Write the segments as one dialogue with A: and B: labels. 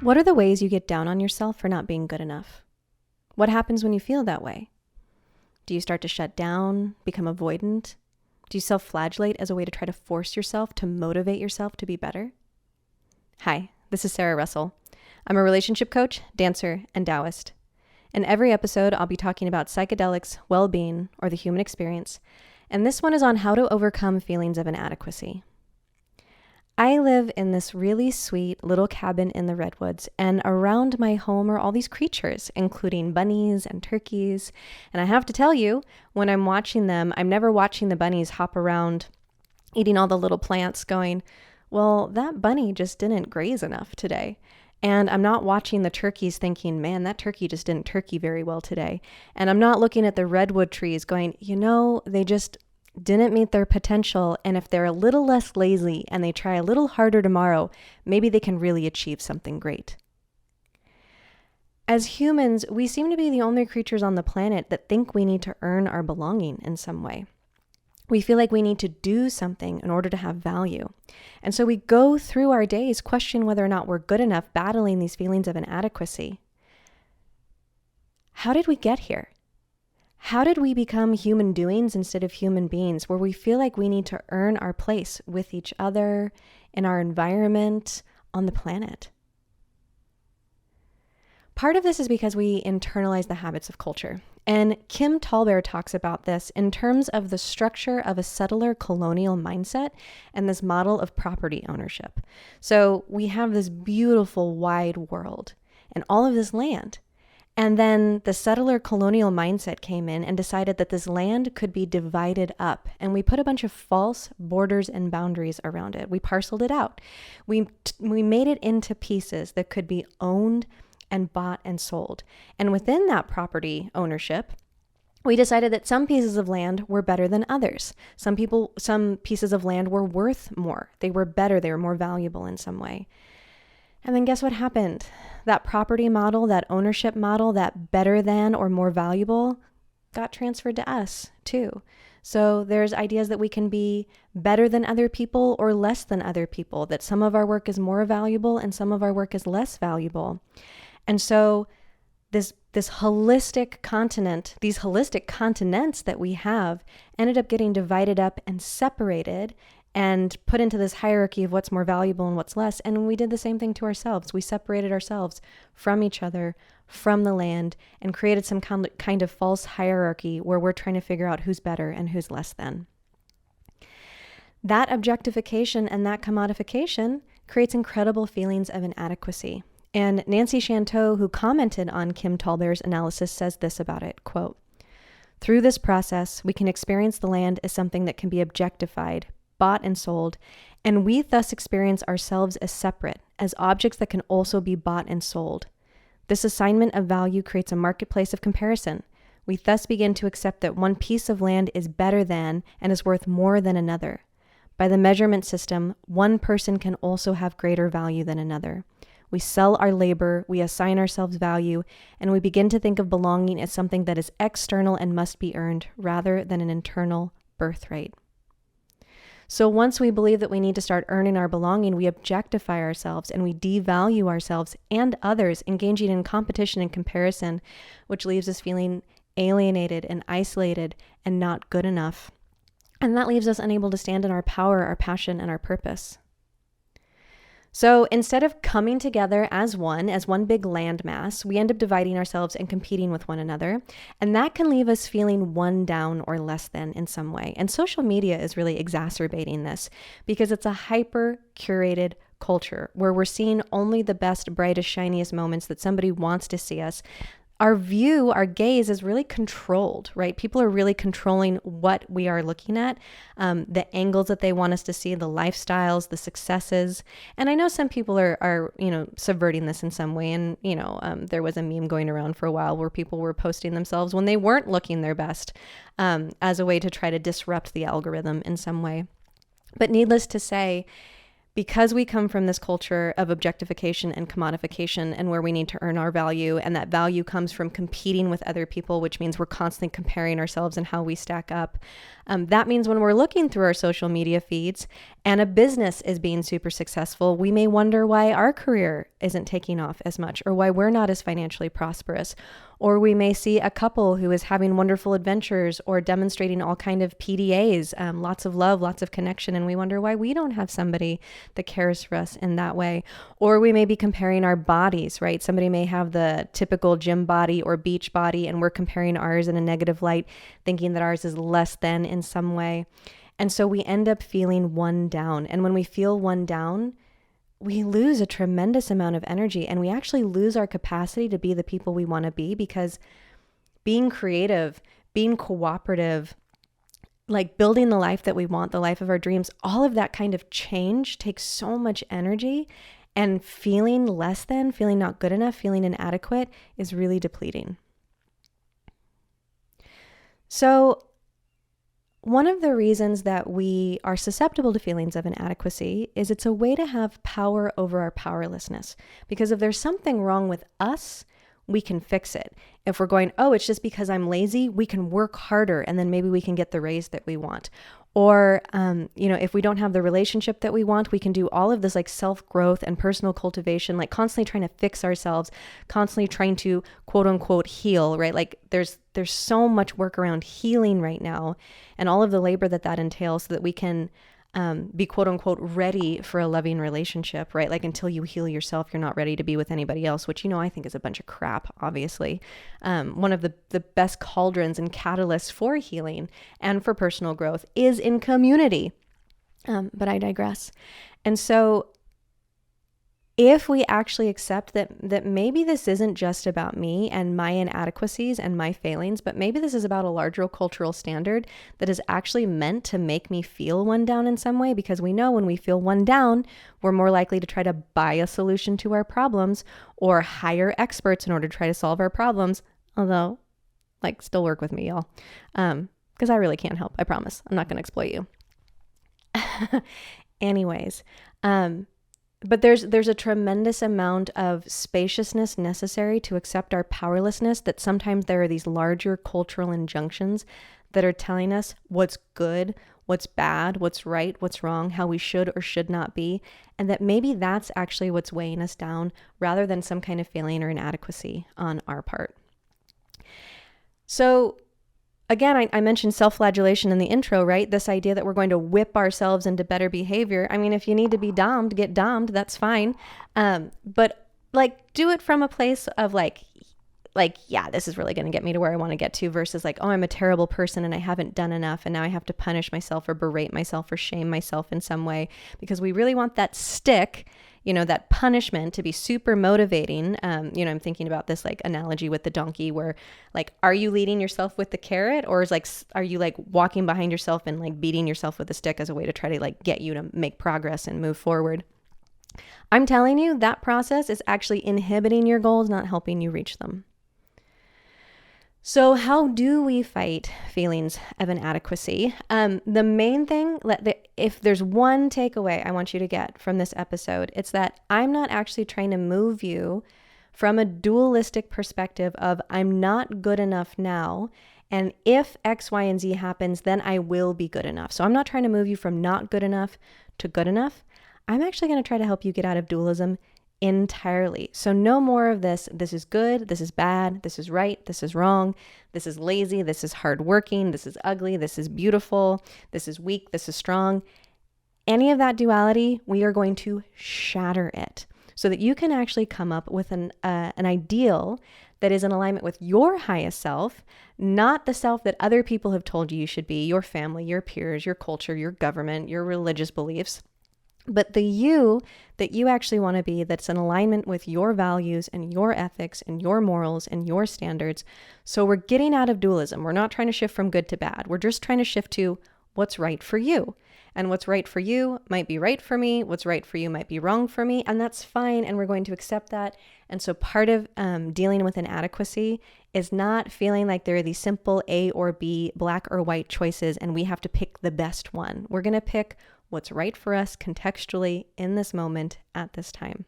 A: What are the ways you get down on yourself for not being good enough? What happens when you feel that way? Do you start to shut down, become avoidant? Do you self-flagellate as a way to try to force yourself to motivate yourself to be better? Hi, this is Sara Russell. I'm a relationship coach, dancer, and Taoist. In every episode, I'll be talking about psychedelics, well-being, or the human experience, and this one is on how to overcome feelings of inadequacy. I live in this really sweet little cabin in the redwoods, and around my home are all these creatures, including bunnies and turkeys. And I have to tell you, when I'm watching them, I'm never watching the bunnies hop around eating all the little plants going, well, that bunny just didn't graze enough today. And I'm not watching the turkeys thinking, man, that turkey just didn't turkey very well today. And I'm not looking at the redwood trees going, they just didn't meet their potential, and if they're a little less lazy and they try a little harder tomorrow, maybe they can really achieve something great. As humans, we seem to be the only creatures on the planet that think we need to earn our belonging in some way. We feel like we need to do something in order to have value. And so we go through our days questioning whether or not we're good enough, battling these feelings of inadequacy. How did we get here? How did we become human doings instead of human beings, where we feel like we need to earn our place with each other, in our environment, on the planet? Part of this is because we internalize the habits of culture. And Kim Tallbear talks about this in terms of the structure of a settler colonial mindset and this model of property ownership. So we have this beautiful wide world and all of this land. And then the settler colonial mindset came in and decided that this land could be divided up. And we put a bunch of false borders and boundaries around it. We parceled it out. We made it into pieces that could be owned and bought and sold. And within that property ownership, we decided that some pieces of land were better than others. Some pieces of land were worth more. They were better. They were more valuable in some way. And then guess what happened? That property model, that ownership model, that better than or more valuable got transferred to us too. So there's ideas that we can be better than other people or less than other people, that some of our work is more valuable and some of our work is less valuable. And so this holistic continent, these holistic continents that we have ended up getting divided up and separated and put into this hierarchy of what's more valuable and what's less. And we did the same thing to ourselves. We separated ourselves from each other, from the land, and created some kind of false hierarchy where we're trying to figure out who's better and who's less than. That objectification and that commodification creates incredible feelings of inadequacy. And Nancy Shantou, who commented on Kim Tallbear's analysis, says this about it, quote, "Through this process, we can experience the land as something that can be objectified, bought and sold, and we thus experience ourselves as separate, as objects that can also be bought and sold. This assignment of value creates a marketplace of comparison. We thus begin to accept that one piece of land is better than and is worth more than another. By the measurement system, one person can also have greater value than another. We sell our labor, we assign ourselves value, and we begin to think of belonging as something that is external and must be earned rather than an internal birthright." So once we believe that we need to start earning our belonging, we objectify ourselves and we devalue ourselves and others, engaging in competition and comparison, which leaves us feeling alienated and isolated and not good enough. And that leaves us unable to stand in our power, our passion, and our purpose. So instead of coming together as one big landmass, we end up dividing ourselves and competing with one another. And that can leave us feeling one down or less than in some way. And social media is really exacerbating this because it's a hyper curated culture where we're seeing only the best, brightest, shiniest moments that somebody wants to see us. Our view, our gaze is really controlled, right? People are really controlling what we are looking at, the angles that they want us to see, the lifestyles, the successes. And I know some people are subverting this in some way. And, there was a meme going around for a while where people were posting themselves when they weren't looking their best, as a way to try to disrupt the algorithm in some way. But needless to say, because we come from this culture of objectification and commodification and where we need to earn our value, and that value comes from competing with other people, which means we're constantly comparing ourselves and how we stack up. That means when we're looking through our social media feeds and a business is being super successful, we may wonder why our career isn't taking off as much or why we're not as financially prosperous. Or we may see a couple who is having wonderful adventures or demonstrating all kind of PDAs, lots of love, lots of connection, and we wonder why we don't have somebody that cares for us in that way. Or we may be comparing our bodies, right? Somebody may have the typical gym body or beach body, and we're comparing ours in a negative light, thinking that ours is less than in some way. And so we end up feeling one down. And when we feel one down, we lose a tremendous amount of energy, and we actually lose our capacity to be the people we want to be, because being creative, being cooperative, like building the life that we want, the life of our dreams, all of that kind of change takes so much energy, and feeling less than, feeling not good enough, feeling inadequate is really depleting. So one of the reasons that we are susceptible to feelings of inadequacy is it's a way to have power over our powerlessness. Because if there's something wrong with us, we can fix it. If we're going, oh, it's just because I'm lazy, we can work harder and then maybe we can get the raise that we want. Or, if we don't have the relationship that we want, we can do all of this like self-growth and personal cultivation, like constantly trying to fix ourselves, constantly trying to quote unquote heal, right? Like there's so much work around healing right now and all of the labor that entails so that we can be quote unquote ready for a loving relationship, right? Like until you heal yourself, you're not ready to be with anybody else, which, I think is a bunch of crap, obviously. One of the best cauldrons and catalysts for healing and for personal growth is in community. But I digress. And so if we actually accept that maybe this isn't just about me and my inadequacies and my failings, but maybe this is about a larger cultural standard that is actually meant to make me feel one down in some way, because we know when we feel one down, we're more likely to try to buy a solution to our problems or hire experts in order to try to solve our problems. Although, still work with me, y'all. Because I really can't help. I promise. I'm not going to exploit you. Anyways, but there's a tremendous amount of spaciousness necessary to accept our powerlessness, that sometimes there are these larger cultural injunctions that are telling us what's good, what's bad, what's right, what's wrong, how we should or should not be, and that maybe that's actually what's weighing us down rather than some kind of failing or inadequacy on our part. So again, I mentioned self-flagellation in the intro, right? This idea that we're going to whip ourselves into better behavior. I mean, if you need to be domed, get domed, that's fine. But do it from a place of yeah, this is really going to get me to where I want to get to, versus oh, I'm a terrible person and I haven't done enough and now I have to punish myself or berate myself or shame myself in some way, because we really want that stick, that punishment to be super motivating. I'm thinking about this analogy with the donkey where are you leading yourself with the carrot, or is are you walking behind yourself and beating yourself with a stick as a way to try to get you to make progress and move forward? I'm telling you, that process is actually inhibiting your goals, not helping you reach them. So how do we fight feelings of inadequacy? The main thing, if there's one takeaway I want you to get from this episode, it's that I'm not actually trying to move you from a dualistic perspective of I'm not good enough now, and if X, Y, and Z happens, then I will be good enough. So I'm not trying to move you from not good enough to good enough. I'm actually going to try to help you get out of dualism entirely. So no more of this is good, this is bad, this is right, this is wrong, this is lazy, this is hardworking, this is ugly, this is beautiful, this is weak, this is strong. Any of that duality, we are going to shatter it so that you can actually come up with an ideal that is in alignment with your highest self, not the self that other people have told you should be, your family, your peers, your culture, your government, your religious beliefs, but the you that you actually want to be, that's in alignment with your values and your ethics and your morals and your standards. So we're getting out of dualism. We're not trying to shift from good to bad. We're just trying to shift to what's right for you. And what's right for you might be right for me. What's right for you might be wrong for me. And that's fine. And we're going to accept that. And so part of dealing with inadequacy is not feeling like there are these simple A or B, black or white choices, and we have to pick the best one. We're going to pick what's right for us contextually in this moment at this time.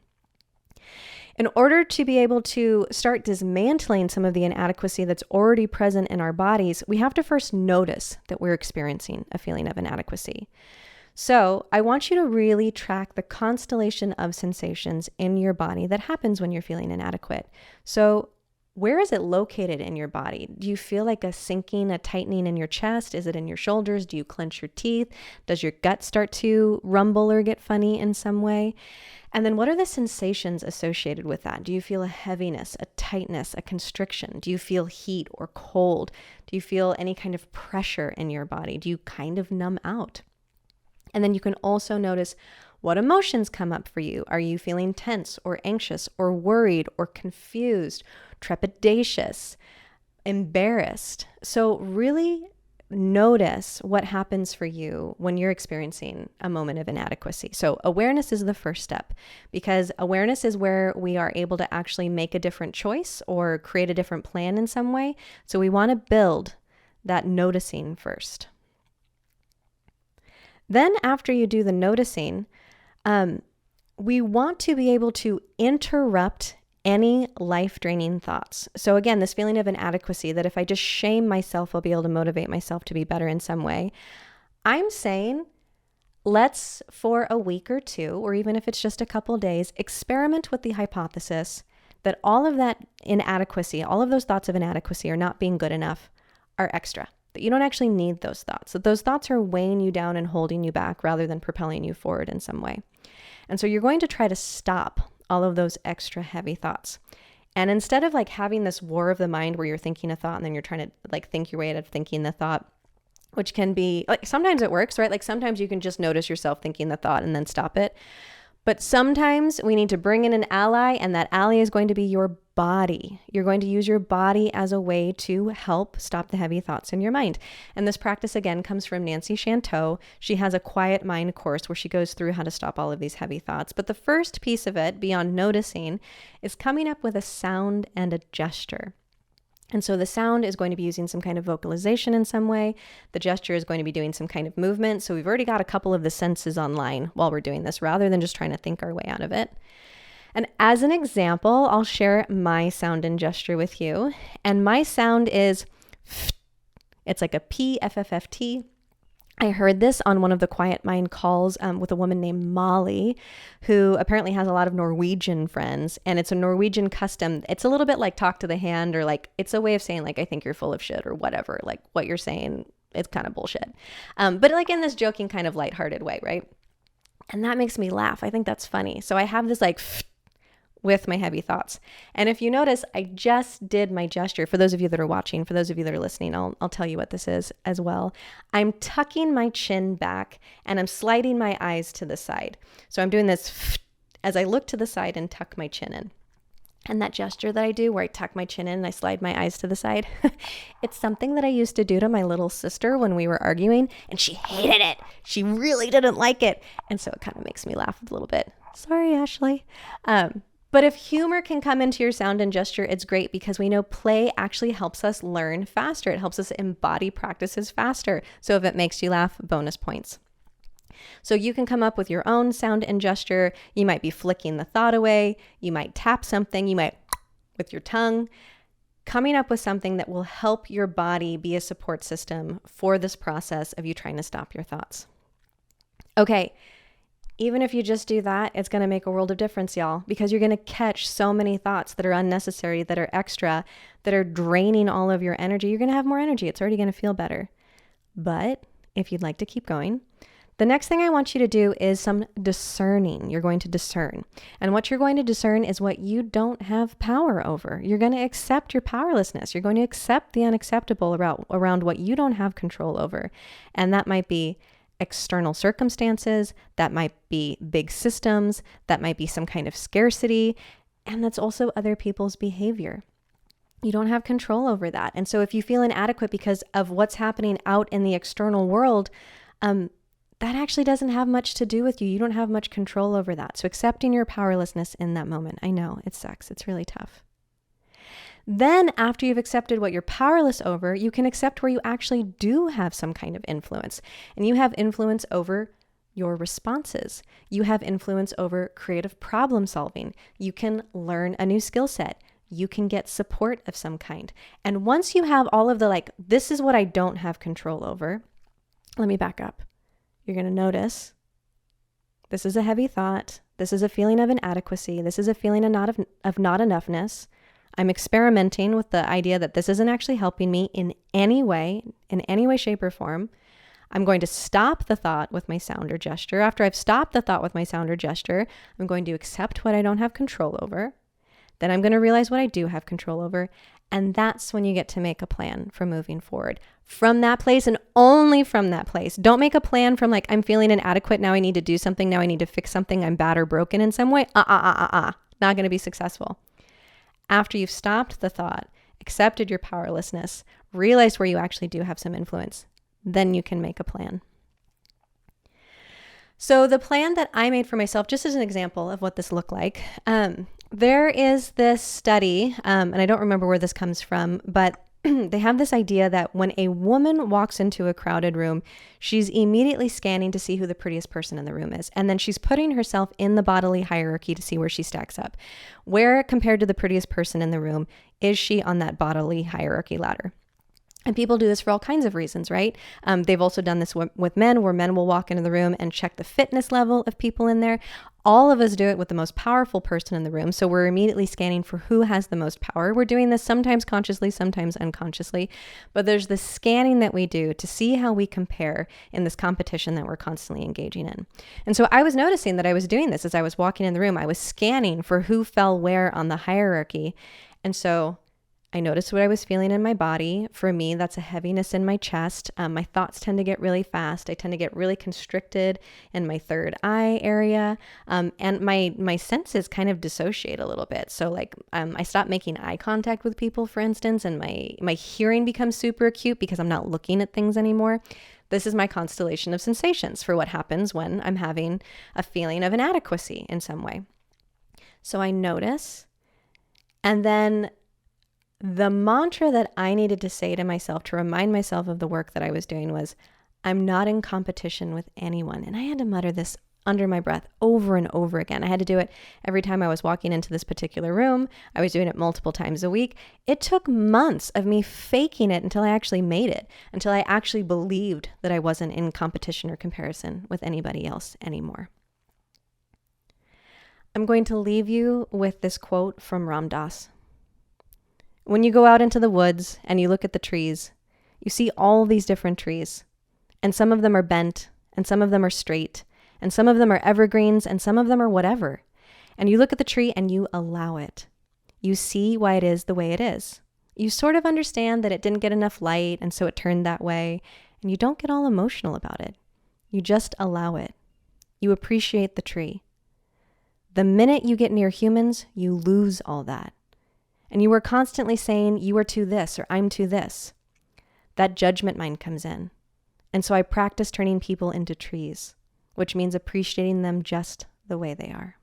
A: In order to be able to start dismantling some of the inadequacy that's already present in our bodies, we have to first notice that we're experiencing a feeling of inadequacy. So I want you to really track the constellation of sensations in your body that happens when you're feeling inadequate. So where is it located in your body? Do you feel like a sinking, a tightening in your chest? Is it in your shoulders? Do you clench your teeth? Does your gut start to rumble or get funny in some way? And then what are the sensations associated with that? Do you feel a heaviness, a tightness, a constriction? Do you feel heat or cold? Do you feel any kind of pressure in your body? Do you kind of numb out? And then you can also notice what emotions come up for you. Are you feeling tense or anxious or worried or confused, trepidatious, embarrassed? So really notice what happens for you when you're experiencing a moment of inadequacy. So awareness is the first step, because awareness is where we are able to actually make a different choice or create a different plan in some way. So we want to build that noticing first. Then after you do the noticing, we want to be able to interrupt any life-draining thoughts. So again, this feeling of inadequacy, that if I just shame myself, I'll be able to motivate myself to be better in some way. I'm saying, let's for a week or two, or even if it's just a couple days, experiment with the hypothesis that all of that inadequacy, all of those thoughts of inadequacy or not being good enough are extra. That you don't actually need those thoughts, that those thoughts are weighing you down and holding you back rather than propelling you forward in some way. And so you're going to try to stop all of those extra heavy thoughts. And instead of like having this war of the mind where you're thinking a thought and then you're trying to like think your way out of thinking the thought, which can be like, sometimes it works, right? Like sometimes you can just notice yourself thinking the thought and then stop it. But sometimes we need to bring in an ally, and that ally is going to be your body. You're going to use your body as a way to help stop the heavy thoughts in your mind. And this practice, again, comes from Nancy Chanteau. She has a quiet mind course where she goes through how to stop all of these heavy thoughts. But the first piece of it, beyond noticing, is coming up with a sound and a gesture. And so the sound is going to be using some kind of vocalization in some way. The gesture is going to be doing some kind of movement. So we've already got a couple of the senses online while we're doing this, rather than just trying to think our way out of it. And as an example, I'll share my sound and gesture with you. And my sound is, it's like a PFFFT. I heard this on one of the Quiet Mind calls with a woman named Molly, who apparently has a lot of Norwegian friends, and it's a Norwegian custom. It's a little bit like talk to the hand, or like, it's a way of saying like, I think you're full of shit, or whatever, like what you're saying, it's kind of bullshit. But like in this joking kind of lighthearted way, right? And that makes me laugh. I think that's funny. So I have this like with my heavy thoughts. And if you notice, I just did my gesture. For those of you that are watching, for those of you that are listening, I'll tell you what this is as well. I'm tucking my chin back and I'm sliding my eyes to the side. So I'm doing this as I look to the side and tuck my chin in. And that gesture that I do where I tuck my chin in and I slide my eyes to the side, it's something that I used to do to my little sister when we were arguing, and she hated it. She really didn't like it. And so it kind of makes me laugh a little bit. Sorry, Ashley. But if humor can come into your sound and gesture, it's great, because we know play actually helps us learn faster. It helps us embody practices faster. So if it makes you laugh, bonus points. So you can come up with your own sound and gesture. You might be flicking the thought away. You might tap something. You might with your tongue. Coming up with something that will help your body be a support system for this process of you trying to stop your thoughts. Okay. Even if you just do that, it's going to make a world of difference, y'all, because you're going to catch so many thoughts that are unnecessary, that are extra, that are draining all of your energy. You're going to have more energy. It's already going to feel better. But if you'd like to keep going, the next thing I want you to do is some discerning. You're going to discern. And what you're going to discern is what you don't have power over. You're going to accept your powerlessness. You're going to accept the unacceptable around what you don't have control over. And that might be external circumstances, that might be big systems, that might be some kind of scarcity, and that's also other people's behavior. You don't have control over that. And so if you feel inadequate because of what's happening out in the external world, that actually doesn't have much to do with you. You don't have much control over that. So accepting your powerlessness in that moment. I know, it sucks. It's really tough. Then after you've accepted what you're powerless over, you can accept where you actually do have some kind of influence. And you have influence over your responses. You have influence over creative problem solving. You can learn a new skill set. You can get support of some kind. And once you have all of the this is what I don't have control over. Let me back up. You're going to notice this is a heavy thought. This is a feeling of inadequacy. This is a feeling of not enoughness. I'm experimenting with the idea that this isn't actually helping me in any way, shape, or form. I'm going to stop the thought with my sound or gesture. After I've stopped the thought with my sound or gesture, I'm going to accept what I don't have control over. Then I'm going to realize what I do have control over. And that's when you get to make a plan for moving forward. From that place and only from that place. Don't make a plan from I'm feeling inadequate. Now I need to do something. Now I need to fix something. I'm bad or broken in some way. Not going to be successful. After you've stopped the thought, accepted your powerlessness, realized where you actually do have some influence, then you can make a plan. So the plan that I made for myself, just as an example of what this looked like, there is this study, and I don't remember where this comes from, but they have this idea that when a woman walks into a crowded room, she's immediately scanning to see who the prettiest person in the room is. And then she's putting herself in the bodily hierarchy to see where she stacks up. Where, compared to the prettiest person in the room, is she on that bodily hierarchy ladder? And people do this for all kinds of reasons, right? They've also done this with men, where men will walk into the room and check the fitness level of people in there. All of us do it with the most powerful person in the room. So we're immediately scanning for who has the most power. We're doing this sometimes consciously, sometimes unconsciously. But there's this scanning that we do to see how we compare in this competition that we're constantly engaging in. And so I was noticing that I was doing this as I was walking in the room. I was scanning for who fell where on the hierarchy. And so I noticed what I was feeling in my body. For me, that's a heaviness in my chest. My thoughts tend to get really fast. I tend to get really constricted in my third eye area. And my senses kind of dissociate a little bit. So I stop making eye contact with people, for instance, and my hearing becomes super acute because I'm not looking at things anymore. This is my constellation of sensations for what happens when I'm having a feeling of inadequacy in some way. So I notice, and then the mantra that I needed to say to myself to remind myself of the work that I was doing was, I'm not in competition with anyone. And I had to mutter this under my breath over and over again. I had to do it every time I was walking into this particular room. I was doing it multiple times a week. It took months of me faking it until I actually made it, until I actually believed that I wasn't in competition or comparison with anybody else anymore. I'm going to leave you with this quote from Ram Dass. When you go out into the woods and you look at the trees, you see all these different trees. And some of them are bent, and some of them are straight, and some of them are evergreens, and some of them are whatever. And you look at the tree and you allow it. You see why it is the way it is. You sort of understand that it didn't get enough light, and so it turned that way. And you don't get all emotional about it. You just allow it. You appreciate the tree. The minute you get near humans, you lose all that. And you are constantly saying, you are to this, or I'm to this. That judgment mind comes in. And so I practice turning people into trees, which means appreciating them just the way they are.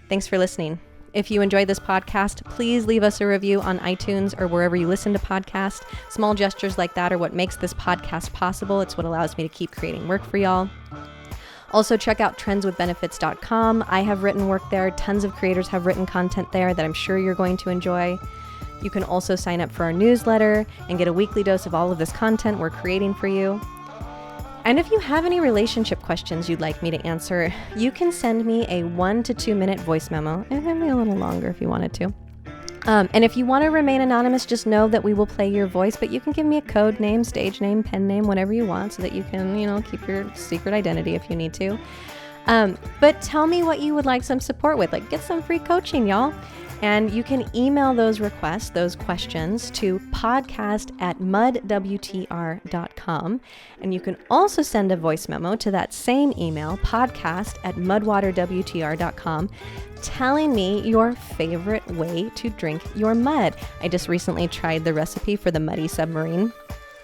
A: Thanks for listening. If you enjoyed this podcast, please leave us a review on iTunes or wherever you listen to podcasts. Small gestures like that are what makes this podcast possible. It's what allows me to keep creating work for y'all. Also, check out trendswithbenefits.com. I have written work there. Tons of creators have written content there that I'm sure you're going to enjoy. You can also sign up for our newsletter and get a weekly dose of all of this content we're creating for you. And if you have any relationship questions you'd like me to answer, you can send me a 1 to 2 minute voice memo. It can be a little longer if you wanted to. And if you want to remain anonymous, just know that we will play your voice, but you can give me a code name, stage name, pen name, whatever you want so that you can, keep your secret identity if you need to. But tell me what you would like some support with. Get some free coaching, y'all. And you can email those requests, those questions to podcast@mudwtr.com. And you can also send a voice memo to that same email, podcast@mudwaterwtr.com, telling me your favorite way to drink your mud. I just recently tried the recipe for the Muddy Submarine,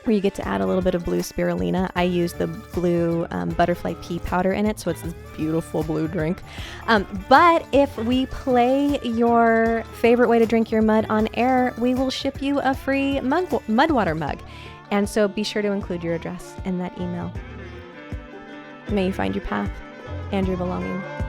A: where you get to add a little bit of blue spirulina. I use the blue butterfly pea powder in it, so it's this beautiful blue drink. But if we play your favorite way to drink your mud on air, we will ship you a free mud water mug. And so be sure to include your address in that email. May you find your path and your belonging.